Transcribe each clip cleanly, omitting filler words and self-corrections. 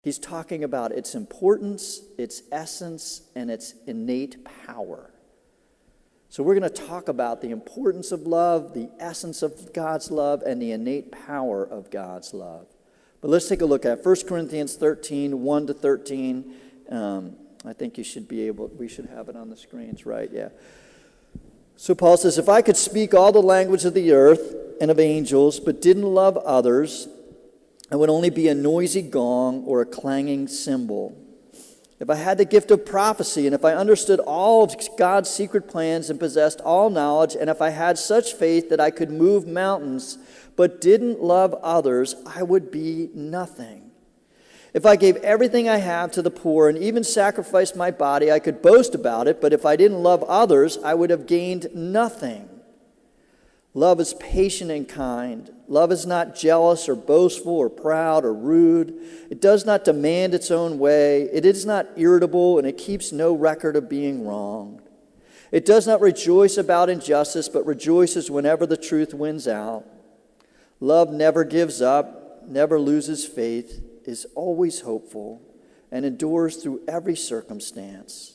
He's talking about its importance, its essence, and its innate power. So we're going to talk about the importance of love, the essence of God's love, and the innate power of God's love. But let's take a look at 1 Corinthians 13, 1 to 13. I think we should have it on the screens, right? Yeah. So Paul says, if I could speak all the language of the earth and of angels, but didn't love others, I would only be a noisy gong or a clanging cymbal. If I had the gift of prophecy, and if I understood all of God's secret plans and possessed all knowledge, and if I had such faith that I could move mountains, but didn't love others, I would be nothing. If I gave everything I have to the poor and even sacrificed my body, I could boast about it, but if I didn't love others, I would have gained nothing. Love is patient and kind. Love is not jealous or boastful or proud or rude. It does not demand its own way. It is not irritable, and it keeps no record of being wronged. It does not rejoice about injustice, but rejoices whenever the truth wins out. Love never gives up, never loses faith, is always hopeful, and endures through every circumstance.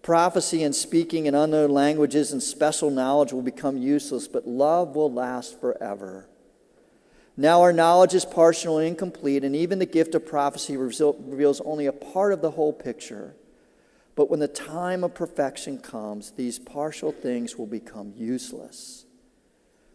Prophecy and speaking in unknown languages and special knowledge will become useless, but love will last forever. Now our knowledge is partial and incomplete, and even the gift of prophecy reveals only a part of the whole picture. But when the time of perfection comes, these partial things will become useless.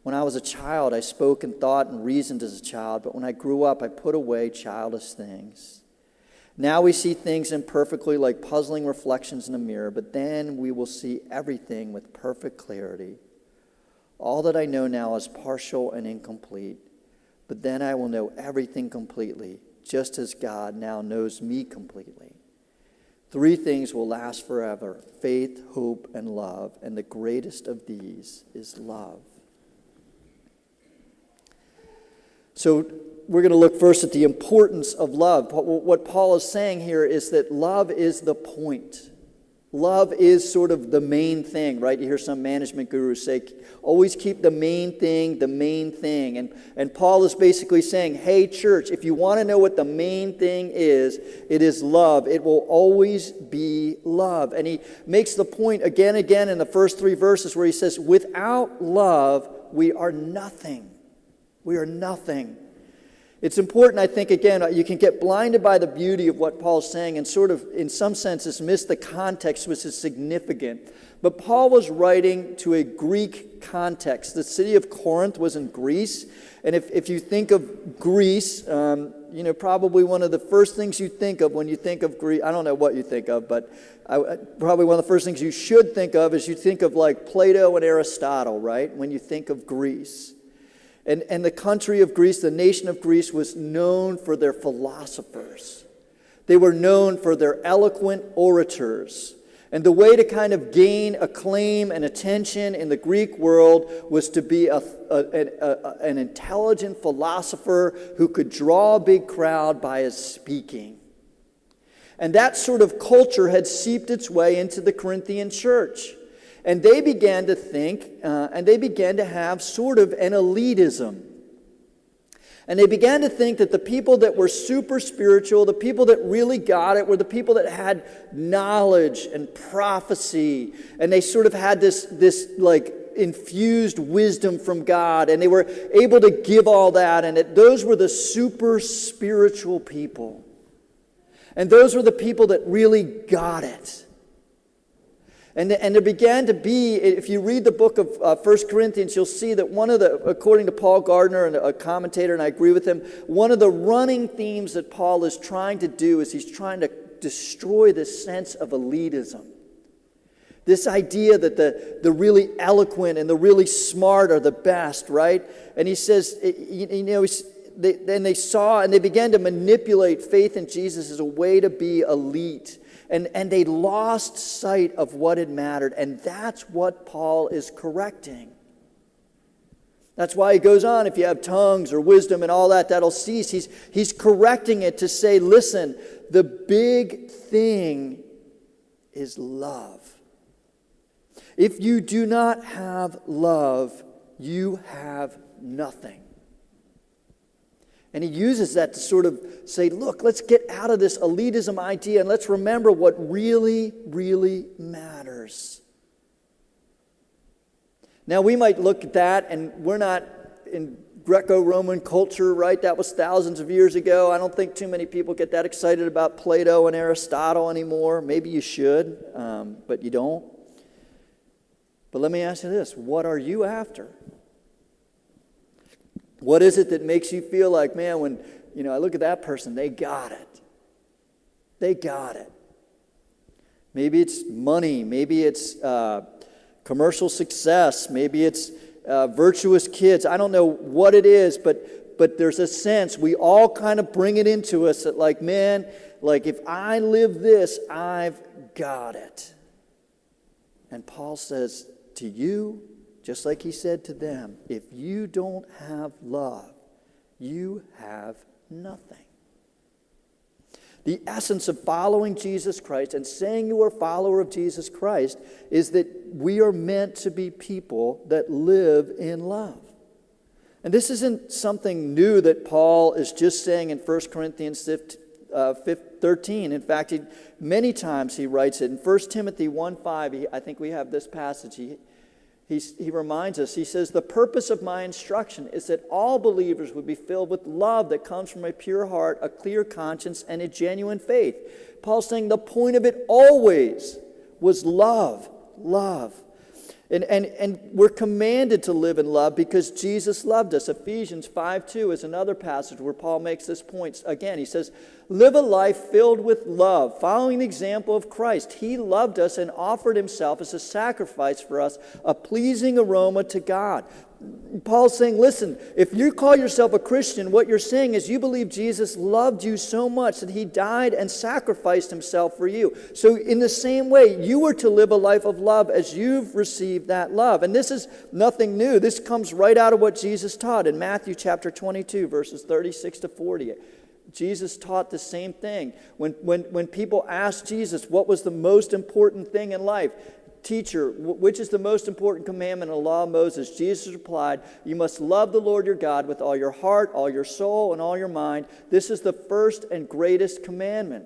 When I was a child, I spoke and thought and reasoned as a child, but when I grew up, I put away childish things. Now we see things imperfectly like puzzling reflections in a mirror, but then we will see everything with perfect clarity. All that I know now is partial and incomplete, but then I will know everything completely, just as God now knows me completely. 3 things will last forever: faith, hope, and love, and the greatest of these is love. So we're going to look first at the importance of love. What Paul is saying here is that love is the point. Love is sort of the main thing, right? You hear some management gurus say, always keep the main thing the main thing. And Paul is basically saying, hey, church, if you want to know what the main thing is, it is love. It will always be love. And he makes the point again in the first 3 verses where he says, without love, we are nothing. We are nothing. It's important, I think, again, you can get blinded by the beauty of what Paul's saying and sort of, in some senses, miss the context, which is significant. But Paul was writing to a Greek context. The city of Corinth was in Greece. And if you think of Greece, probably one of the first things you think of when you think of Greece, I don't know what you think of, but probably one of the first things you should think of is you think of like Plato and Aristotle, right? When you think of Greece. And the country of Greece, the nation of Greece, was known for their philosophers. They were known for their eloquent orators. And the way to kind of gain acclaim and attention in the Greek world was to be an intelligent philosopher who could draw a big crowd by his speaking. And that sort of culture had seeped its way into the Corinthian church. And they began to think, and they began to have sort of an elitism. And they began to think that the people that were super spiritual, the people that really got it, were the people that had knowledge and prophecy. And they sort of had this like infused wisdom from God. And they were able to give all that. And those were the super spiritual people. And those were the people that really got it. And there began to be, if you read the book of 1 Corinthians, you'll see that according to Paul Gardner, and a commentator, and I agree with him, one of the running themes that Paul is trying to do is he's trying to destroy this sense of elitism. This idea that the really eloquent and the really smart are the best, right? And he says, they saw and they began to manipulate faith in Jesus as a way to be elite. And they lost sight of what had mattered. And that's what Paul is correcting. That's why he goes on, if you have tongues or wisdom and all that, that'll cease. He's correcting it to say, listen, the big thing is love. If you do not have love, you have nothing. And he uses that to sort of say, look, let's get out of this elitism idea and let's remember what really, really matters. Now, we might look at that, and we're not in Greco-Roman culture, right? That was thousands of years ago. I don't think too many people get that excited about Plato and Aristotle anymore. Maybe you should, but you don't. But let me ask you this. What are you after? What is it that makes you feel like, man, when I look at that person, they got it. They got it. Maybe it's money. Maybe it's commercial success. Maybe it's virtuous kids. I don't know what it is, but there's a sense we all kind of bring it into us that like, man, like if I live this, I've got it. And Paul says to you, just like he said to them, if you don't have love, you have nothing. The essence of following Jesus Christ and saying you are a follower of Jesus Christ is that we are meant to be people that live in love. And this isn't something new that Paul is just saying in 1 Corinthians 13. In fact, many times he writes it. In 1 Timothy 1:5, I think we have this passage. He reminds us, he says, the purpose of my instruction is that all believers would be filled with love that comes from a pure heart, a clear conscience, and a genuine faith. Paul's saying the point of it always was love. And we're commanded to live in love because Jesus loved us. Ephesians 5:2 is another passage where Paul makes this point. Again, he says, live a life filled with love, following the example of Christ. He loved us and offered himself as a sacrifice for us, a pleasing aroma to God. Paul's saying, listen, if you call yourself a Christian, what you're saying is you believe Jesus loved you so much that he died and sacrificed himself for you. So in the same way, you are to live a life of love as you've received that love. And this is nothing new. This comes right out of what Jesus taught in Matthew chapter 22, verses 36 to 40. Jesus taught the same thing. When people asked Jesus what was the most important thing in life, teacher, which is the most important commandment in the law of Moses? Jesus replied, you must love the Lord your God with all your heart, all your soul, and all your mind. This is the first and greatest commandment.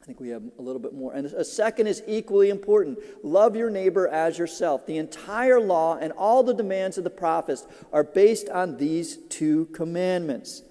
I think we have a little bit more. And a second is equally important. Love your neighbor as yourself. The entire law and all the demands of the prophets are based on these two commandments.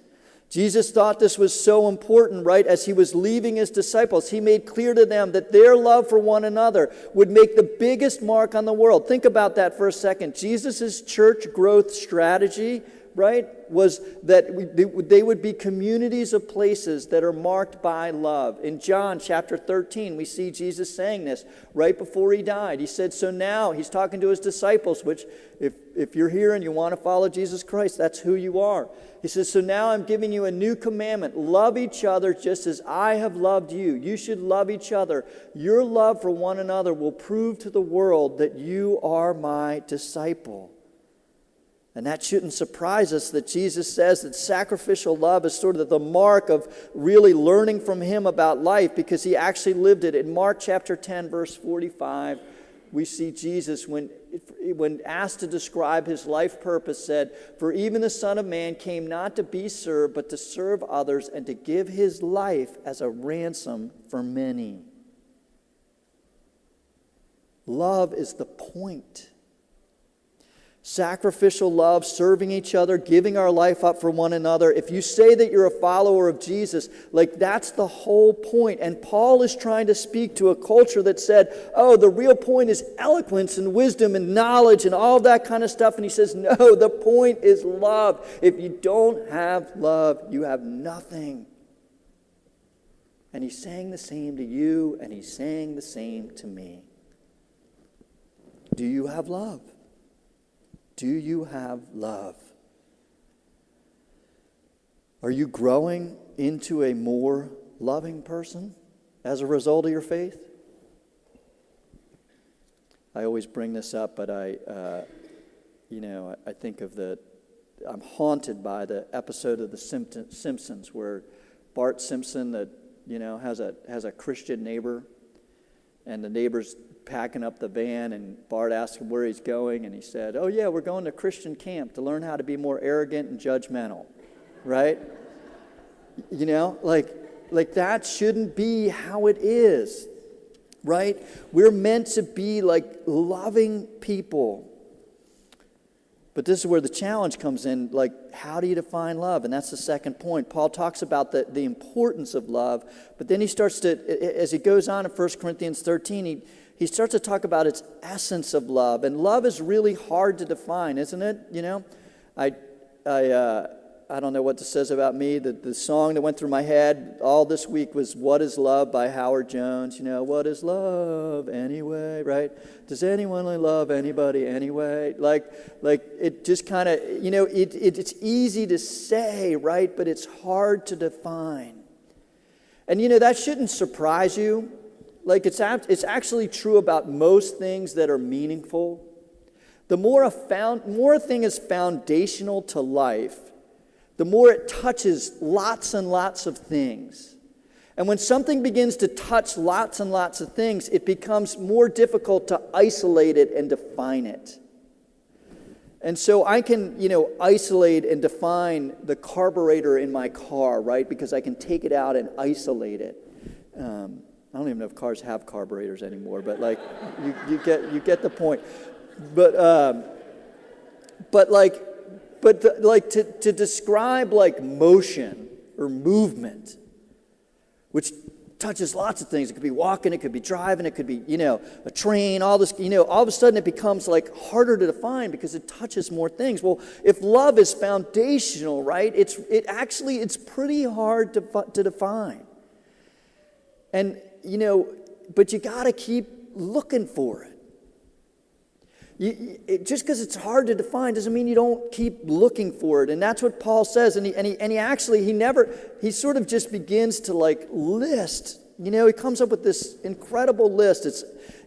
Jesus thought this was so important, right? As he was leaving his disciples, he made clear to them that their love for one another would make the biggest mark on the world. Think about that for a second. Jesus' church growth strategy, right, was that they would be communities of places that are marked by love. In John chapter 13, we see Jesus saying this right before he died. He said, so now, he's talking to his disciples, which if you're here and you want to follow Jesus Christ, that's who you are. He says, so now I'm giving you a new commandment. Love each other just as I have loved you. You should love each other. Your love for one another will prove to the world that you are my disciple. And that shouldn't surprise us that Jesus says that sacrificial love is sort of the mark of really learning from him about life because he actually lived it. In Mark chapter 10, verse 45, we see Jesus, when asked to describe his life purpose, said, for even the Son of Man came not to be served, but to serve others and to give his life as a ransom for many. Love is the point. Sacrificial love, serving each other, giving our life up for one another. If you say that you're a follower of Jesus, like that's the whole point. And Paul is trying to speak to a culture that said, oh, the real point is eloquence and wisdom and knowledge and all that kind of stuff. And he says, no, the point is love. If you don't have love, you have nothing. And he's saying the same to you, and he's saying the same to me. Do you have love? Do you have love? Are you growing into a more loving person as a result of your faith? I always bring this up, but I think of I'm haunted by the episode of The Simpsons where Bart Simpson, has a Christian neighbor, and the neighbor's packing up the van, and Bart asked him where he's going, and he said, oh yeah, we're going to Christian camp to learn how to be more arrogant and judgmental, right? You know, like that shouldn't be how it is, right? We're meant to be like loving people. But this is where the challenge comes in, like, how do you define love? And that's the second point. Paul talks about the importance of love, but then he starts to, as he goes on in 1 Corinthians 13, he starts to talk about its essence of love. And love is really hard to define, isn't it? You know, I don't know what this says about me. The song that went through my head all this week was "What is Love" by Howard Jones. You know, what is love anyway, right? Does anyone really love anybody anyway? Like it just kind of, you know, it's easy to say, right? But it's hard to define. And, you know, that shouldn't surprise you. Like it's actually true about most things that are meaningful. The more a thing is foundational to life, the more it touches lots and lots of things. And when something begins to touch lots and lots of things, it becomes more difficult to isolate it and define it. And so I can, you know, isolate and define the carburetor in my car, right? Because I can take it out and isolate it. I don't even know if cars have carburetors anymore, but like you get the point. But to describe like motion or movement, which touches lots of things. It could be walking, it could be driving, it could be, you know, a train, all this, you know, all of a sudden it becomes like harder to define because it touches more things. Well, if love is foundational, right, it's pretty hard to define. And, you know, but you got to keep looking for it. Just because it's hard to define doesn't mean you don't keep looking for it. And that's what Paul says. And he sort of just begins to like list. You know, he comes up with this incredible list.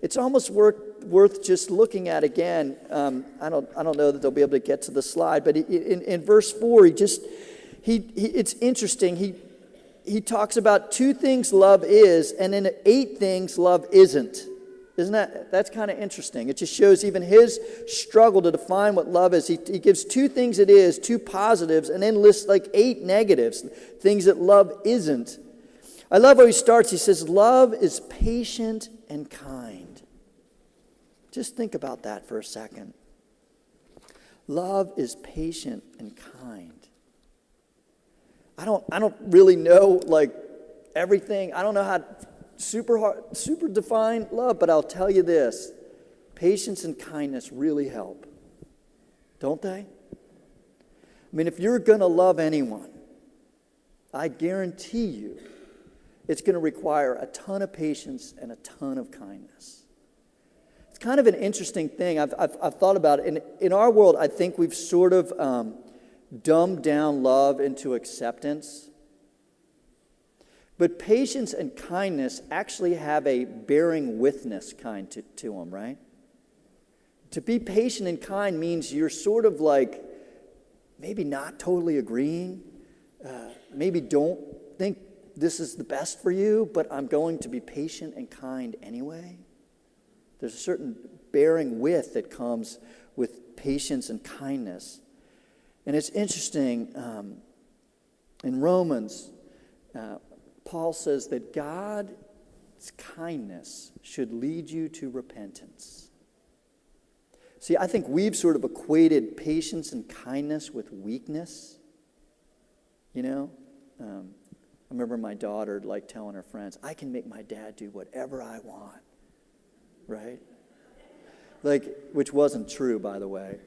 It's almost worth just looking at again. I don't know that they'll be able to get to the slide, but in verse 4, it's interesting. He talks about 2 things love is, and then 8 things love isn't. That's kind of interesting. It just shows even his struggle to define what love is. He gives 2 things it is, 2 positives, and then lists like 8 negatives, things that love isn't. I love how he starts. He says, love is patient and kind. Just think about that for a second. Love is patient and kind. I don't really know like everything. I don't know how super define love, but I'll tell you this: patience and kindness really help, don't they? I mean, if you're going to love anyone, I guarantee you it's going to require a ton of patience and a ton of kindness. It's kind of an interesting thing. I've thought about it. In our world, I think we've sort of dumbed down love into acceptance. But patience and kindness actually have a bearing witness kind to them, right? To be patient and kind means you're sort of like maybe not totally agreeing, maybe don't think this is the best for you, but I'm going to be patient and kind anyway. There's a certain bearing with that comes with patience and kindness. And it's interesting, in Romans, Paul says that God's kindness should lead you to repentance. See, I think we've sort of equated patience and kindness with weakness. You know? I remember my daughter like telling her friends, I can make my dad do whatever I want. Right? Like, which wasn't true, by the way.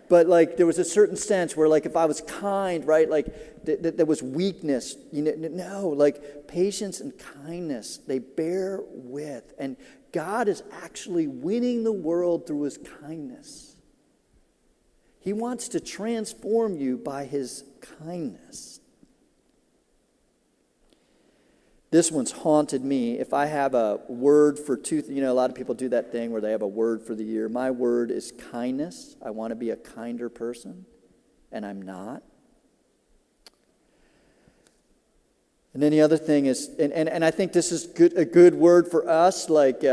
But like there was a certain sense where like if I was kind, right, like there was weakness. You know, no, like patience and kindness, they bear with. And God is actually winning the world through his kindness. He wants to transform you by his kindness. This one's haunted me. If I have a word for you know, a lot of people do that thing where they have a word for the year. My word is kindness. I want to be a kinder person, and I'm not. And then the other thing is, and I think this is a good word for us, like,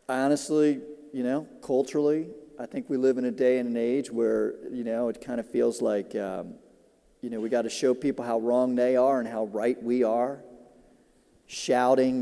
honestly, you know, culturally, I think we live in a day and an age where, you know, it kind of feels like we got to show people how wrong they are and how right we are. Shouting,